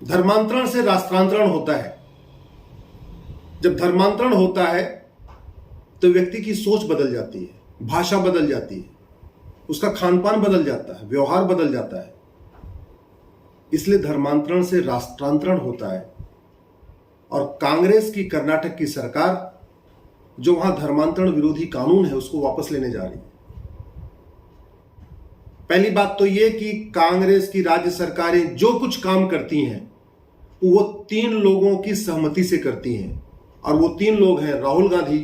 धर्मांतरण से राष्ट्रांतरण होता है। जब धर्मांतरण होता है तो व्यक्ति की सोच बदल जाती है, भाषा बदल जाती है, उसका खान पान बदल जाता है, व्यवहार बदल जाता है। इसलिए धर्मांतरण से राष्ट्रांतरण होता है। और कांग्रेस की कर्नाटक की सरकार जो वहां धर्मांतरण विरोधी कानून है उसको वापस लेने जा रही है। पहली बात तो यह कि कांग्रेस की राज्य सरकारें जो कुछ काम करती हैं वो 3 लोगों की सहमति से करती हैं, और वो 3 लोग हैं राहुल गांधी,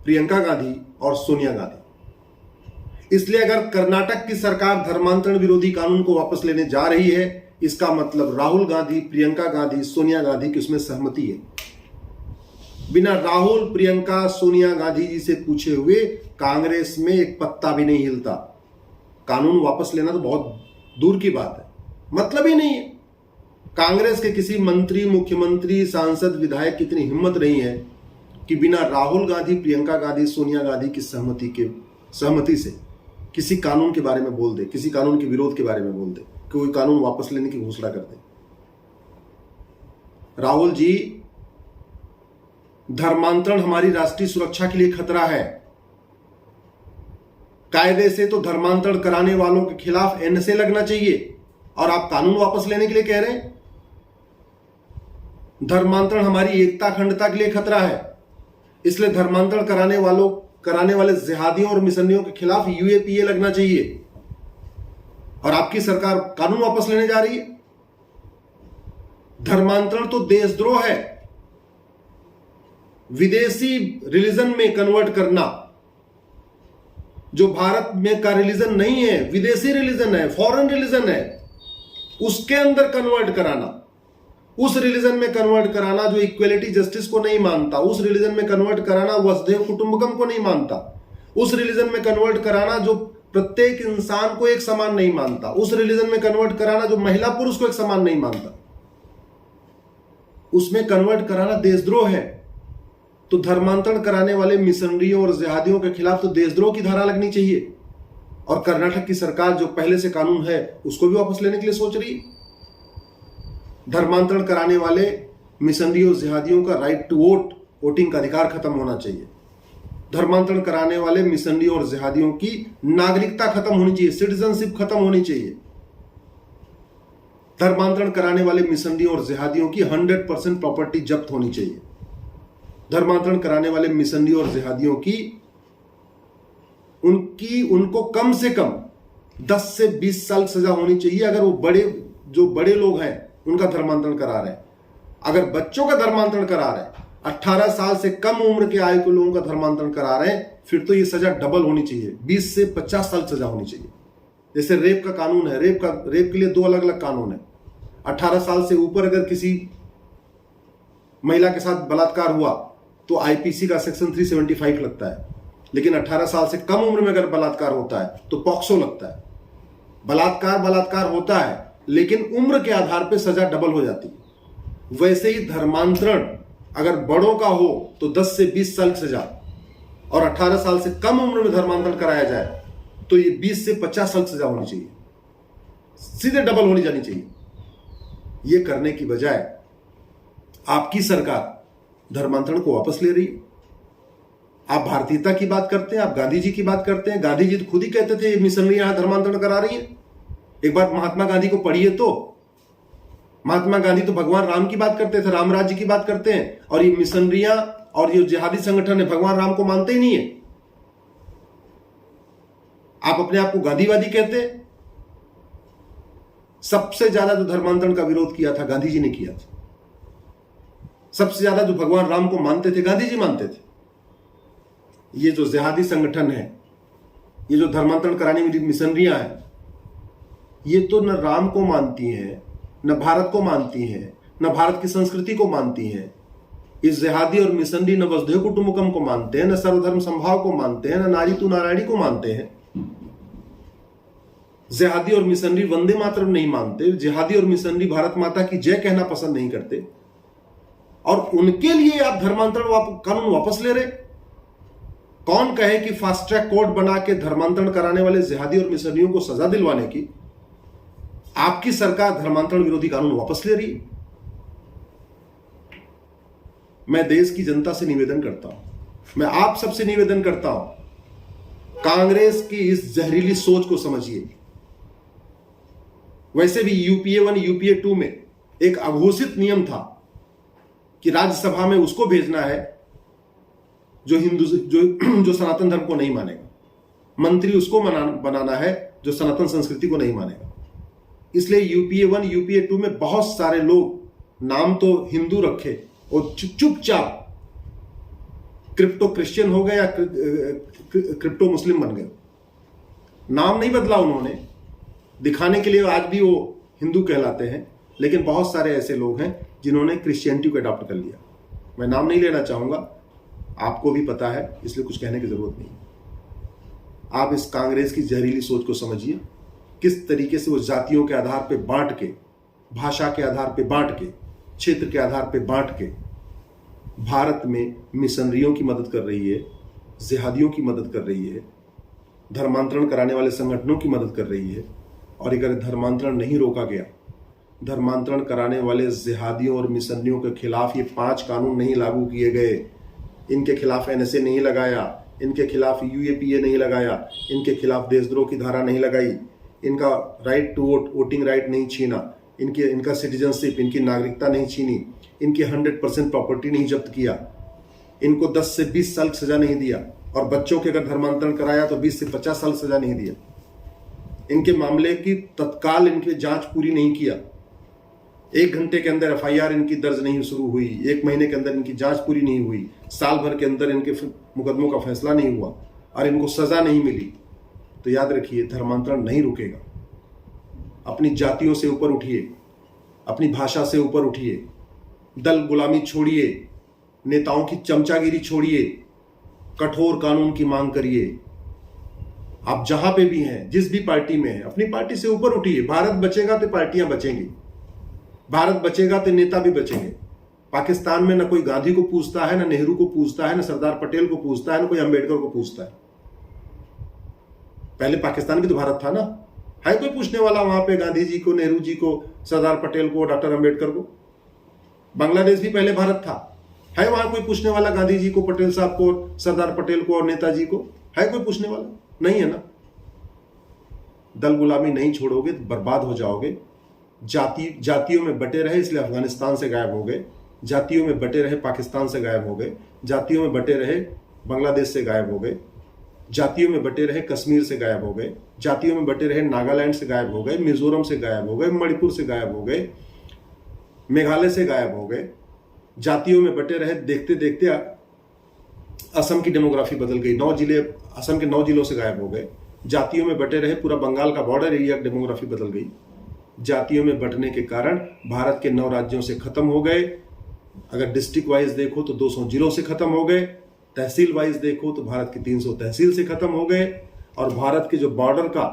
प्रियंका गांधी और सोनिया गांधी। इसलिए अगर कर्नाटक की सरकार धर्मांतरण विरोधी कानून को वापस लेने जा रही है, इसका मतलब राहुल गांधी, प्रियंका गांधी, सोनिया गांधी की उसमें सहमति है। बिना राहुल, प्रियंका, सोनिया गांधी जी से पूछे हुए कांग्रेस में एक पत्ता भी नहीं हिलता। कानून वापस लेना तो बहुत दूर की बात है, मतलब ही नहीं है। कांग्रेस के किसी मंत्री, मुख्यमंत्री, सांसद, विधायक की इतनी हिम्मत नहीं है कि बिना राहुल गांधी, प्रियंका गांधी, सोनिया गांधी की सहमति से किसी कानून के बारे में बोल दे, किसी कानून के विरोध के बारे में बोल दे, कोई कानून वापस लेने की घोषणा कर दे। राहुल जी, धर्मांतरण हमारी राष्ट्रीय सुरक्षा के लिए खतरा है। कायदे से तो धर्मांतरण कराने वालों के खिलाफ एनएसए लगना चाहिए, और आप कानून वापस लेने के लिए कह रहे हैं। धर्मांतरण हमारी एकता, अखंडता के लिए खतरा है, इसलिए धर्मांतरण कराने वाले जिहादियों और मिशनरियों के खिलाफ यूएपीए लगना चाहिए, और आपकी सरकार कानून वापस लेने जा रही है। धर्मांतरण तो देशद्रोह है। विदेशी रिलीजन में कन्वर्ट करना, जो भारत में का रिलीजन नहीं है, विदेशी रिलीजन है, फॉरेन रिलीजन है, उसके अंदर कन्वर्ट कराना, उस रिलीजन में कन्वर्ट कराना जो इक्वलिटी जस्टिस को नहीं मानता, उस रिलीजन में कन्वर्ट कराना वसुधैव कुटुंबकम को नहीं मानता, उस रिलीजन में कन्वर्ट कराना जो प्रत्येक इंसान को एक समान नहीं मानता, उस रिलीजन में कन्वर्ट कराना जो महिला पुरुष को एक समान नहीं मानता, उसमें कन्वर्ट कराना देशद्रोह है। तो धर्मांतरण कराने वाले मिशनरियों और जिहादियों के खिलाफ तो देशद्रोह की धारा लगनी चाहिए। और कर्नाटक की सरकार जो पहले से कानून है उसको भी वापस लेने के लिए सोच रही है। धर्मांतरण कराने वाले मिशनरियों, जिहादियों का राइट टू वोट, वोटिंग का अधिकार खत्म होना चाहिए। धर्मांतरण कराने वाले मिशनरियों और जिहादियों की नागरिकता खत्म होनी चाहिए, सिटीजनशिप खत्म होनी चाहिए। धर्मांतरण कराने वाले मिशनरियों और जिहादियों की 100% प्रॉपर्टी जब्त होनी चाहिए। धर्मांतरण कराने वाले मिशनरियों और जिहादियों की उनको कम से कम 10 से 20 साल सजा होनी चाहिए, अगर वो बड़े लोग हैं उनका धर्मांतरण करा रहे हैं। अगर बच्चों का धर्मांतरण करा रहे हैं, 18 साल से कम उम्र के आयु के लोगों का धर्मांतरण करा रहे हैं, फिर तो ये सजा डबल होनी चाहिए, 20 से 50 साल सजा होनी चाहिए। जैसे रेप का कानून है, रेप के लिए 2 अलग अलग कानून है। 18 साल से ऊपर अगर किसी महिला के साथ बलात्कार हुआ तो आईपीसी का सेक्शन 375 लगता है, लेकिन 18 साल से कम उम्र में अगर बलात्कार होता है तो पॉक्सो लगता है। बलात्कार होता है, लेकिन उम्र के आधार पर सजा डबल हो जाती है। वैसे ही धर्मांतरण अगर बड़ों का हो तो 10 से 20 साल सजा, और 18 साल से कम उम्र में धर्मांतरण कराया जाए तो ये 20 से 50 साल सजा होनी चाहिए, सीधे डबल होनी जानी चाहिए। ये करने की बजाय आपकी सरकार धर्मांतरण को वापस ले रही है। आप भारतीयता की बात करते हैं, आप गांधी जी की बात करते हैं। गांधी जी तो खुद ही कहते थे मिशनरियां यहां धर्मांतरण करा रही हैं। एक बार महात्मा गांधी को पढ़िए तो महात्मा गांधी तो भगवान राम की बात करते थे, राम राज्य की बात करते हैं, और ये मिशनरियां और ये जिहादी संगठन है भगवान राम को मानते ही नहीं है। आप अपने आप को गांधीवादी कहते हैं। सबसे ज्यादा जो धर्मांतरण का विरोध किया था गांधी जी ने किया था। सबसे ज्यादा जो भगवान राम को मानते थे गांधी जी मानते थे। ये जो जिहादी संगठन है, ये जो धर्मांतरण कराने वाली मिशनरियां हैं, ये तो न राम को मानती हैं, न भारत को मानती हैं, न भारत की संस्कृति को मानती हैं। इस जिहादी और मिशनरी न वसुधैव कुटुंबकम को मानते हैं, न सर्वधर्म समभाव को मानते हैं, न नारी तू नारायणी को मानते हैं। जिहादी और मिशनरी वंदे मातरम नहीं मानते। जिहादी और मिशनरी भारत माता की जय कहना पसंद नहीं करते, और उनके लिए आप धर्मांतरण कानून वापस ले रहे। कौन कहे कि फास्ट ट्रैक कोर्ट बना के धर्मांतरण कराने वाले जिहादी और मिशनरियों को सजा दिलवाने की आपकी सरकार धर्मांतरण विरोधी कानून वापस ले रही है। मैं देश की जनता से निवेदन करता हूं, मैं आप सबसे निवेदन करता हूं, कांग्रेस की इस जहरीली सोच को समझिए। वैसे भी यूपीए 1 यूपीए 2 में एक अघोषित नियम था कि राज्यसभा में उसको भेजना है जो जो सनातन धर्म को नहीं मानेगा, मंत्री उसको बनाना है जो सनातन संस्कृति को नहीं मानेगा। इसलिए यूपीए 1 यूपीए 2 में बहुत सारे लोग नाम तो हिंदू रखे और चुपचाप क्रिप्टो क्रिश्चियन हो गए या क्रिप्टो मुस्लिम बन गए। नाम नहीं बदला उन्होंने, दिखाने के लिए आज भी वो हिंदू कहलाते हैं, लेकिन बहुत सारे ऐसे लोग हैं जिन्होंने क्रिश्चियनिटी को अडॉप्ट कर लिया। मैं नाम नहीं लेना चाहूंगा, आपको भी पता है, इसलिए कुछ कहने की जरूरत नहीं। आप इस कांग्रेस की जहरीली सोच को समझिए, किस तरीके से वो जातियों के आधार पे बांट के, भाषा के आधार पे बांट के, क्षेत्र के आधार पे बांट के भारत में मिशनरियों की मदद कर रही है, जिहादियों की मदद कर रही है, धर्मांतरण कराने वाले संगठनों की मदद कर रही है। और अगर धर्मांतरण नहीं रोका गया, धर्मांतरण कराने वाले जिहादियों और मिशनरियों के खिलाफ ये 5 कानून नहीं लागू किए गए, इनके खिलाफ एनएसए नहीं लगाया, इनके खिलाफ यूएपीए नहीं लगाया, इनके खिलाफ देशद्रोह की धारा नहीं लगाई, इनका right to vote, voting right नहीं छीना, इनका सिटीजनशिप, इनकी नागरिकता नहीं छीनी, इनकी 100% प्रॉपर्टी नहीं जब्त किया, इनको 10 से 20 साल सजा नहीं दिया, और बच्चों के अगर धर्मांतरण कराया तो 20 से 50 साल सजा नहीं दिया। इनके मामले की तत्काल इनकी जांच पूरी नहीं किया, 1 घंटे के अंदर एफआईआर इनकी दर्ज नहीं शुरू हुई, 1 महीने के अंदर इनकी जांच पूरी नहीं हुई, साल भर के अंदर इनके मुकदमों का फैसला नहीं हुआ और इनको सजा नहीं मिली, तो याद रखिए धर्मांतरण नहीं रुकेगा। अपनी जातियों से ऊपर उठिए, अपनी भाषा से ऊपर उठिए, दल गुलामी छोड़िए, नेताओं की चमचागिरी छोड़िए, कठोर कानून की मांग करिए। आप जहां पे भी हैं, जिस भी पार्टी में हैं, अपनी पार्टी से ऊपर उठिए। भारत बचेगा तो पार्टियां बचेंगी, भारत बचेगा तो नेता भी बचेंगे। पाकिस्तान में न कोई गांधी को पूछता है, न नेहरू को पूछता है, न सरदार पटेल को पूछता है, न कोई अंबेडकर को पूछता है। पहले पाकिस्तान भी तो भारत था ना, है कोई पूछने वाला वहां पे गांधी जी को, नेहरू जी को, सरदार पटेल को, डॉक्टर अंबेडकर को? बांग्लादेश भी पहले भारत था, है वहां कोई पूछने वाला गांधी जी को, पटेल साहब को, सरदार पटेल को और नेताजी को? है कोई पूछने वाला? नहीं है ना। दल गुलामी नहीं छोड़ोगे तो बर्बाद हो जाओगे। जातियों में बटे रहे इसलिए अफगानिस्तान से गायब हो गए, जातियों में बटे रहे पाकिस्तान से गायब हो गए, जातियों में बटे रहे बांग्लादेश से गायब हो गए, जातियों में बटे रहे कश्मीर से गायब हो गए, जातियों में बटे रहे नागालैंड से गायब हो गए, मिजोरम से गायब हो गए, मणिपुर से गायब हो गए, मेघालय से गायब हो गए। जातियों में बटे रहे, देखते देखते असम की डेमोग्राफी बदल गई, 9 जिले असम के 9 जिलों से गायब हो गए। जातियों में बटे रहे, पूरा बंगाल का बॉर्डर एरिया की डेमोग्राफी बदल गई। जातियों में बंटने के कारण भारत के 9 राज्यों से खत्म हो गए। अगर डिस्ट्रिक्ट वाइज देखो तो 200 जिलों से खत्म हो गए, तहसील वाइज देखो तो भारत की 300 तहसील से खत्म हो गए। और भारत के जो बॉर्डर का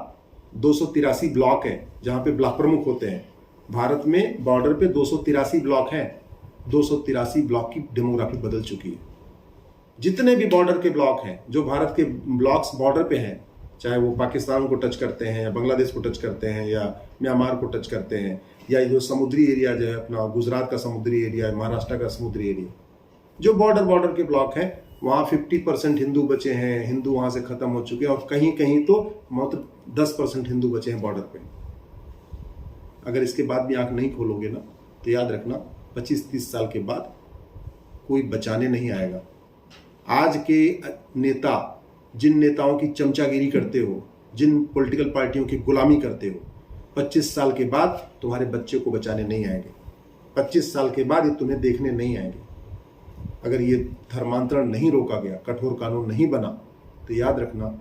283 ब्लॉक है, जहां पे ब्लॉक प्रमुख होते हैं, भारत में बॉर्डर पे 283 ब्लॉक हैं। 283 ब्लॉक की डेमोग्राफी बदल चुकी है। जितने भी बॉर्डर के ब्लॉक हैं, जो भारत के ब्लॉक्स बॉर्डर पे हैं, चाहे वो पाकिस्तान को टच करते हैं या बांग्लादेश को टच करते हैं या म्यांमार को टच करते हैं, या जो समुद्री एरिया जो है अपना गुजरात का समुद्री एरिया, महाराष्ट्र का समुद्री एरिया, जो बॉर्डर के ब्लॉक हैं, वहाँ 50% हिंदू बचे हैं। हिंदू वहाँ से खत्म हो चुके हैं और कहीं कहीं तो मात्र 10% हिंदू बचे हैं बॉर्डर पे। अगर इसके बाद भी आंख नहीं खोलोगे ना, तो याद रखना 25-30 साल के बाद कोई बचाने नहीं आएगा। आज के नेता, जिन नेताओं की चमचागिरी करते हो, जिन पॉलिटिकल पार्टियों की गुलामी करते हो, 25 साल के बाद तुम्हारे बच्चे को बचाने नहीं आएंगे। 25 साल के बाद ये तुम्हें देखने नहीं आएंगे। अगर ये धर्मांतरण नहीं रोका गया, कठोर कानून नहीं बना, तो याद रखना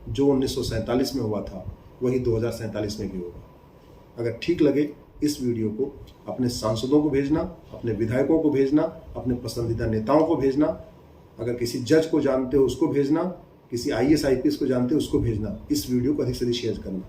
जो 1947 में हुआ था वही 2047 में भी होगा। अगर ठीक लगे इस वीडियो को अपने सांसदों को भेजना, अपने विधायकों को भेजना, अपने पसंदीदा नेताओं को भेजना। अगर किसी जज को जानते हो उसको भेजना, किसी IAS IPS को जानते हो उसको भेजना। इस वीडियो को अधिक से अधिक शेयर करना।